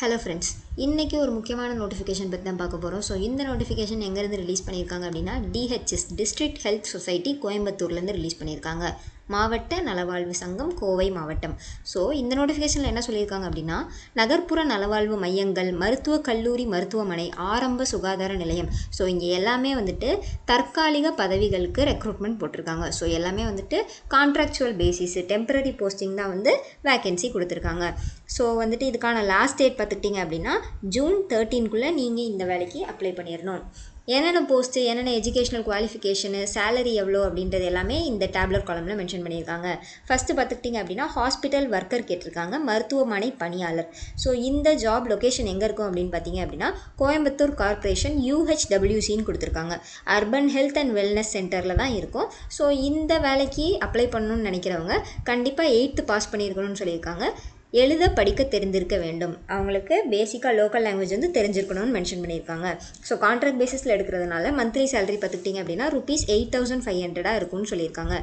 Hello friends, இன்றைக்கி ஒரு முக்கியமான நோட்டிஃபிகேஷன் பற்றி தான் பார்க்க போகிறோம். ஸோ இந்த நோட்டிஃபிகேஷன் எங்கேருந்து ரிலீஸ் பண்ணியிருக்காங்க அப்படின்னா டிஹெச்எஸ் டிஸ்ட்ரிக்ட் ஹெல்த் சொசைட்டி கோயம்புத்தூர்லேருந்து ரிலீஸ் பண்ணியிருக்காங்க. மாவட்ட நலவாழ்வு சங்கம் கோவை மாவட்டம். ஸோ இந்த நோட்டிஃபிகேஷனில் என்ன சொல்லியிருக்காங்க அப்படின்னா, நகர்ப்புற நலவாழ்வு மையங்கள், மருத்துவக் கல்லூரி, மருத்துவமனை, ஆரம்ப சுகாதார நிலையம். ஸோ இங்கே எல்லாமே வந்துட்டு தற்காலிக பதவிகளுக்கு ரெக்ரூட்மெண்ட் போட்டிருக்காங்க. ஸோ எல்லாமே வந்துட்டு கான்ட்ராக்சுவல் பேசிஸ், டெம்பரரி போஸ்டிங் தான் வந்து வேக்கன்சி கொடுத்துருக்காங்க. ஸோ வந்துட்டு இதுக்கான லாஸ்ட் டேட் பார்த்துக்கிட்டிங்க அப்படின்னா ஜூன் 13க்குள்ளே நீங்கள் இந்த வேலைக்கு அப்ளை பண்ணிடணும். என்னென்ன போஸ்ட்டு, என்னென்ன எஜுகேஷனல் குவாலிஃபிகேஷனு, சேலரி எவ்வளோ அப்படின்றது எல்லாமே இந்த டேப்லெட் காலமில் மென்ஷன் பண்ணியிருக்காங்க. ஃபஸ்ட்டு பார்த்துக்கிட்டிங்க அப்படின்னா ஹாஸ்பிட்டல் ஒர்க்கர் கேட்டிருக்காங்க, மருத்துவமனை பணியாளர். ஸோ இந்த ஜாப் லொக்கேஷன் எங்கே இருக்கும் அப்படின்னு பார்த்தீங்க அப்படின்னா கோயம்புத்தூர் கார்ப்பரேஷன் UHWCன்னு கொடுத்துருக்காங்க. அர்பன் ஹெல்த் அண்ட் வெல்னஸ் சென்டரில் தான் இருக்கும். ஸோ இந்த வேலைக்கு அப்ளை பண்ணணும்னு நினைக்கிறவங்க கண்டிப்பாக 8th பாஸ் பண்ணியிருக்கணும்னு சொல்லியிருக்காங்க. எழுத படிக்க தெரிந்திருக்க வேண்டும். அவங்களுக்கு பேசிக்காக லோக்கல் லாங்குவேஜ் வந்து தெரிஞ்சிருக்கணும்னு மென்ஷன் பண்ணியிருக்காங்க. ஸோ கான்ட்ராக்ட் பேசிஸில் எடுக்கிறதுனால மந்த்லி சேலரி பார்த்துக்கிட்டிங்க அப்படின்னா ₹8,500 இருக்கும்னு சொல்லியிருக்காங்க.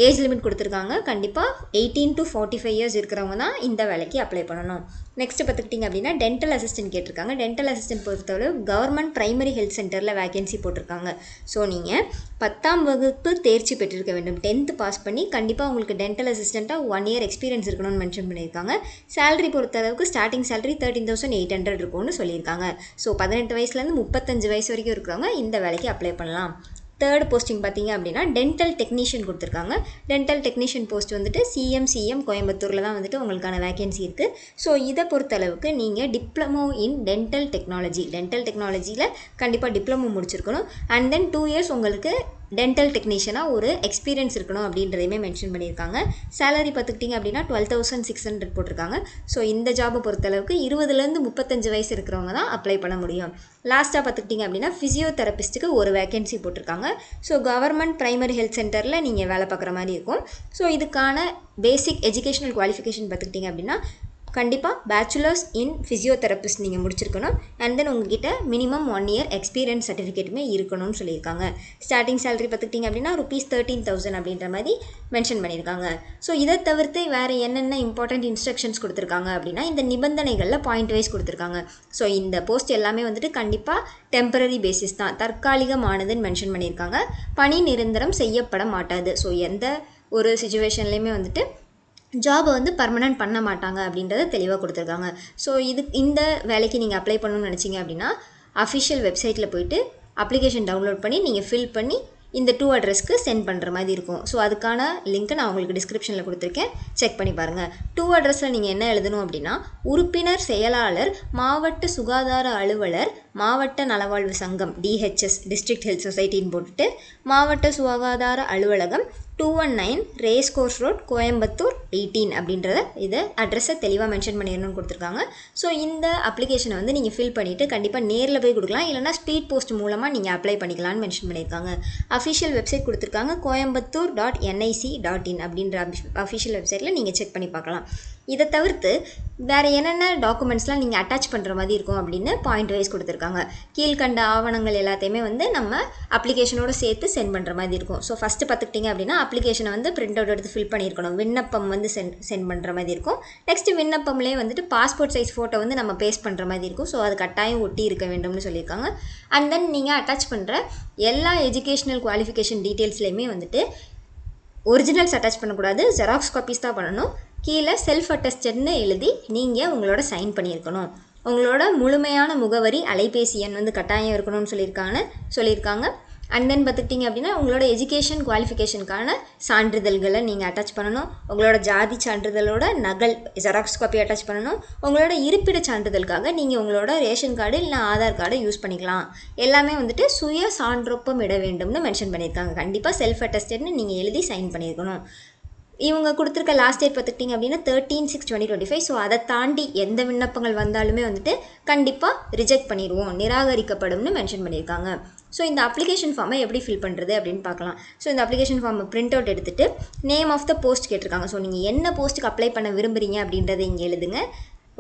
ஏஜ் லிமிட் கொடுத்துருக்காங்க. கண்டிப்பாக 18 to 45 இயர்ஸ் இருக்கிறவங்க தான் இந்த வேலைக்கு அப்ளை பண்ணணும். நெக்ஸ்ட்டு பார்த்துக்கிட்டிங்க அப்படின்னா டென்டல் அசிஸ்டன்ட் கேட்டிருக்காங்க. டென்டல் அசிஸ்டன்ட் பொறுத்தவரை கவர்மெண்ட் பிரைமரி ஹெல்த் சென்டரில் வேகன்சி போட்டிருக்காங்க. ஸோ நீங்கள் 10ஆம் வகுப்பு தேர்ச்சி பெற்றிருக்க வேண்டும். 10th பாஸ் பண்ணி கண்டிப்பாக உங்களுக்கு டென்டல் அசிஸ்டண்ட்டாக 1 year எக்ஸ்பீரியன்ஸ் இருக்கணும்னு மென்ஷன் பண்ணியிருக்காங்க. சேலரி பொறுத்தளவுக்கு ஸ்டார்டிங் சேலரி 13,800 இருக்கும்னு சொல்லியிருக்காங்க. ஸோ 18 வயசுலேருந்து 35 வயசு வரைக்கும் இருக்கிறவங்க இந்த வேலைக்கு அப்ளை பண்ணலாம். தேர்ட் போஸ்டிங் பார்த்தீங்க அப்படின்னா டென்டல் டெக்னீஷியன் கொடுத்துருக்காங்க. டென்டல் டெக்னீஷியன் போஸ்ட் வந்துட்டு CM கோயம்புத்தூரில் தான் வந்துட்டு உங்களுக்கான வேகன்சி இருக்குது. ஸோ இதை பொறுத்தளவுக்கு நீங்கள் டிப்ளமோ இன் டென்டல் டெக்னாலஜியில் கண்டிப்பாக டிப்ளமோ முடிச்சிருக்கணும். அண்ட் தென் 2 years உங்களுக்கு டென்டல் டெக்னீஷியனாக ஒரு எக்ஸ்பீரியன்ஸ் இருக்கணும் அப்படின்றதையுமே மென்ஷன் பண்ணியிருக்காங்க. சேலரி பார்த்துக்கிட்டிங்க அப்படின்னா 12,600 போட்டிருக்காங்க. ஸோ இந்த ஜாபை பொறுத்தளவுக்கு 20லேருந்து 35 வயசு இருக்கிறவங்க தான் அப்ளை பண்ண முடியும். லாஸ்ட்டாக பார்த்துக்கிட்டிங்க அப்படின்னா ஃபிசியோதெரபிஸ்ட்டுக்கு ஒரு வேகன்சி போட்டிருக்காங்க. ஸோ கவர்மெண்ட் பிரைமரி ஹெல்த் சென்டரில் நீங்கள் வேலை பார்க்குற மாதிரி இருக்கும். ஸோ இதுக்கான பேசிக் எஜுகேஷனல் குவாலிஃபிகேஷன் பார்த்துக்கிட்டிங்க அப்படின்னா கண்டிப்பாக பேச்சுலர்ஸ் இன் ஃபிசியோதெரபிஸ்ட் நீங்கள் முடிச்சிருக்கணும். அண்ட் தென் உங்ககிட்ட மினிமம் 1 year எக்ஸ்பீரியன்ஸ் சர்டிஃபிகேட்டுமே இருக்கணும்னு சொல்லியிருக்காங்க. ஸ்டார்டிங் சேலரி பார்த்துக்கிட்டிங்க அப்படின்னா ₹13,000 அப்படின்ற மாதிரி மென்ஷன் பண்ணியிருக்காங்க. ஸோ இதை தவிர்த்து வேறு என்னென்ன இம்பார்ட்டண்ட் இன்ஸ்ட்ரக்ஷன்ஸ் கொடுத்துருக்காங்க அப்படின்னா இந்த நிபந்தனைகளில் பாயிண்ட் வைஸ் கொடுத்துருக்காங்க. ஸோ இந்த போஸ்ட் எல்லாமே வந்துட்டு கண்டிப்பாக டெம்பரரி பேசிஸ் தான், தற்காலிகமானதுன்னு மென்ஷன் பண்ணியிருக்காங்க. பணி நிரந்தரம் செய்யப்பட மாட்டாது. ஸோ எந்த ஒரு சிச்சுவேஷன்லேயுமே வந்துட்டு ஜாபை வந்து பர்மனெண்ட் பண்ண மாட்டாங்க அப்படின்றத தெளிவாக கொடுத்துருக்காங்க. ஸோ இந்த வேலைக்கு நீங்கள் அப்ளை பண்ணணும்னு நினச்சிங்க அப்படின்னா அஃபிஷியல் வெப்சைட்டில் போய்ட்டு அப்ளிகேஷன் டவுன்லோட் பண்ணி நீங்கள் ஃபில் பண்ணி இந்த 2 அட்ரஸ்க்கு சென்ட் பண்ணுற மாதிரி இருக்கும். ஸோ அதுக்கான லிங்க்கை நான் உங்களுக்கு டிஸ்கிரிப்ஷனில் கொடுத்துருக்கேன், செக் பண்ணி பாருங்கள். 2 அட்ரஸில் நீங்கள் என்ன எழுதணும் அப்படின்னா உறுப்பினர் செயலாளர், மாவட்ட சுகாதார அலுவலர், மாவட்ட நலவாழ்வு சங்கம் DHS டிஸ்ட்ரிக்ட் ஹெல்த் சொசைட்டின்னு போட்டுட்டு மாவட்ட சுகாதார அலுவலகம் 219 ரேஸ் கோர்ஸ் ரோட் கோயம்புத்தூர் 18 அப்படின்றத இதை அட்ரஸை தெளிவாக மென்ஷன் பண்ணிடணும்னு கொடுத்துருக்காங்க. ஸோ இந்த அப்ளிகேஷனை வந்து நீங்கள் ஃபில் பண்ணிவிட்டு கண்டிப்பாக நேரில் போய் கொடுக்கலாம், இல்லைனா ஸ்பீட் போஸ்ட் மூலமாக நீங்கள் அப்ளை பண்ணிக்கலாம்னு மென்ஷன் பண்ணியிருக்காங்க. அஃபிஷியல் வெப்சைட் கொடுத்துருக்காங்க coimbatore.nic.in அப்படின்ற அஃபிஷியல் வெப்சைட்டில் நீங்கள் செக் பண்ணி பார்க்கலாம். இதை தவிர்த்து வேறு என்னென்ன டாக்குமெண்ட்ஸ்லாம் நீங்கள் அட்டாச் பண்ணுற மாதிரி இருக்கும் அப்படின்னு பாயிண்ட் வைஸ் கொடுத்துருக்காங்க. கீழ்கண்ட ஆவணங்கள் எல்லாத்தையுமே வந்து நம்ம அப்ளிகேஷனோடு சேர்த்து சென்ட் பண்ணுற மாதிரி இருக்கும். ஸோ ஃபஸ்ட்டு பார்த்துக்கிட்டிங்க அப்படின்னா அப்ளிகேஷனை வந்து பிரிண்ட் அவுட் எடுத்து ஃபில் பண்ணியிருக்கணும். விண்ணப்பம் வந்து சென்ட் பண்ணுற மாதிரி இருக்கும். நெக்ஸ்ட்டு விண்ணப்பம்லேயே வந்துட்டு பாஸ்போர்ட் சைஸ் ஃபோட்டோ வந்து நம்ம பேஸ்ட் பண்ணுற மாதிரி இருக்கும். ஸோ அது கட்டாயம் ஒட்டி இருக்க வேண்டும்னு சொல்லியிருக்காங்க. அண்ட் தென் நீங்கள் அட்டாச் பண்ணுற எல்லா எஜுகேஷ்னல் குவாலிஃபிகேஷன் டீட்டெயில்ஸ்லேயுமே வந்துட்டு ஒரிஜினல்ஸ் அட்டாச் பண்ணக்கூடாது, ஜெராக்ஸ் காப்பீஸ் தான் பண்ணணும். கீழே செல்ஃப் அட்டஸ்டட்னு எழுதி நீங்கள் உங்களோட சைன் பண்ணியிருக்கணும். உங்களோட முழுமையான முகவரி, அலைபேசி எண் வந்து கட்டாயம் இருக்கணும்னு சொல்லியிருக்காங்க. அண்ட் தென் பார்த்துக்கிட்டிங்க அப்படின்னா உங்களோட எஜுகேஷன் குவாலிஃபிகேஷனுக்கான சான்றிதழ்களை நீங்கள் அட்டாச் பண்ணணும். உங்களோட ஜாதி சான்றிதழோட நகல் ஜெராக்ஸ் காப்பி அட்டாச் பண்ணணும். உங்களோட இருப்பிட சான்றிதழுக்காக நீங்கள் உங்களோட ரேஷன் கார்டு இல்லை ஆதார் கார்டை யூஸ் பண்ணிக்கலாம். எல்லாமே வந்துட்டு சுய சான்றொப்பம் இட வேண்டும்னு மென்ஷன் பண்ணியிருக்காங்க. கண்டிப்பாக செல்ஃப் அட்டஸ்டட்னு நீங்கள் எழுதி சைன் பண்ணியிருக்கணும். இவங்க கொடுத்துருக்க லாஸ்ட் டேட் பார்த்துக்கிட்டிங்க அப்படின்னா 13/6/2025. ஸோ அதை தாண்டி எந்த விண்ணப்பங்கள் வந்தாலுமே வந்துட்டு கண்டிப்பாக ரிஜெக்ட் பண்ணிடுவோம், நிராகரிக்கப்படும்னு மென்ஷன் பண்ணியிருக்காங்க. ஸோ இந்த அப்ளிகேஷன் ஃபார்மை எப்படி ஃபில் பண்ணுறது அப்படின்னு பார்க்கலாம். ஸோ இந்த அப்ளிகேஷன் ஃபார்மை பிரிண்ட் அவுட் எடுத்துகிட்டு நேம் ஆஃப் த போஸ்ட் கேட்டிருக்காங்க. ஸோ நீங்கள் என்ன போஸ்ட்டுக்கு அப்ளை பண்ண விரும்புகிறீங்க அப்படின்றத இங்கே எழுதுங்க.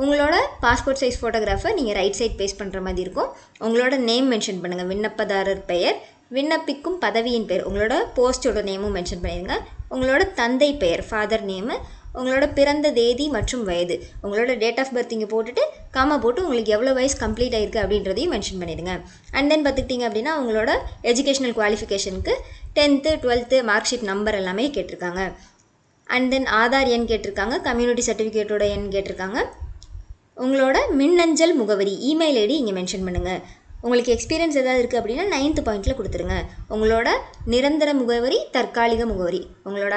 உங்களோட பாஸ்போர்ட் சைஸ் ஃபோட்டோகிராஃபை நீங்கள் ரைட் சைட் பேஸ்ட் பண்ணுற மாதிரி இருக்கும். உங்களோட நேம் மென்ஷன் பண்ணுங்கள், விண்ணப்பதாரர் பெயர், விண்ணப்பிக்கும் பதவியின் பெயர், உங்களோட போஸ்டோட நேமும் மென்ஷன் பண்ணிடுங்க. உங்களோட தந்தை பெயர், ஃபாதர் நேமு, உங்களோட பிறந்த தேதி மற்றும் வயது, உங்களோட டேட் ஆஃப் பர்த் இங்கே போட்டுட்டு காமா போட்டு உங்களுக்கு எவ்வளோ வயசு கம்ப்ளீட் ஆயிருக்கு அப்படின்றதையும் மென்ஷன் பண்ணிடுங்க. அண்ட் தென் பார்த்துக்கிட்டிங்க அப்படின்னா உங்களோட எஜுகேஷனல் குவாலிஃபிகேஷனுக்கு 10th 12th mark sheet number எல்லாமே கேட்டிருக்காங்க. அண்ட் தென் ஆதார் எண் கேட்டிருக்காங்க, கம்யூனிட்டி சர்டிஃபிகேட்டோட எண் கேட்டிருக்காங்க. உங்களோட மின்னஞ்சல் முகவரி இமெயில் ஐடி இங்கே மென்ஷன் பண்ணுங்கள். உங்களுக்கு எக்ஸ்பீரியன்ஸ் ஏதாவது இருக்குது அப்படின்னா 9th பாயிண்ட்டில் கொடுத்துருங்க. உங்களோட நிரந்தர முகவரி, தற்காலிக முகவரி, உங்களோட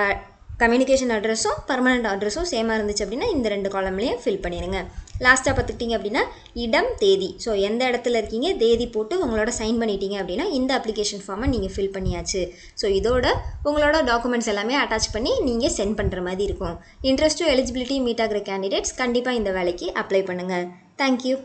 கம்யூனிகேஷன் அட்ரஸும் பர்மனெண்ட் அட்ரஸும் சேமாக இருந்துச்சு அப்படின்னா இந்த 2 காலம்லேயும் ஃபில் பண்ணிடுங்க. லாஸ்ட்டாக பார்த்துக்கிட்டிங்க அப்படின்னா இடம், தேதி, ஸோ எந்த இடத்துல இருக்கீங்க தேதி போட்டு உங்களோட சைன் பண்ணிட்டீங்க அப்படின்னா இந்த அப்ளிகேஷன் ஃபார்மை நீங்கள் ஃபில் பண்ணியாச்சு. ஸோ இதோட உங்களோட டாக்குமெண்ட்ஸ் எல்லாமே அட்டாச் பண்ணி நீங்கள் சென்ட் பண்ணுற மாதிரி இருக்கும். இன்ட்ரெஸ்ட்டும் எலிஜிபிலிட்டி மீட் ஆகிற கேண்டிடேட்ஸ் கண்டிப்பாக இந்த வேலைக்கு அப்ளை பண்ணுங்கள். தேங்க்யூ.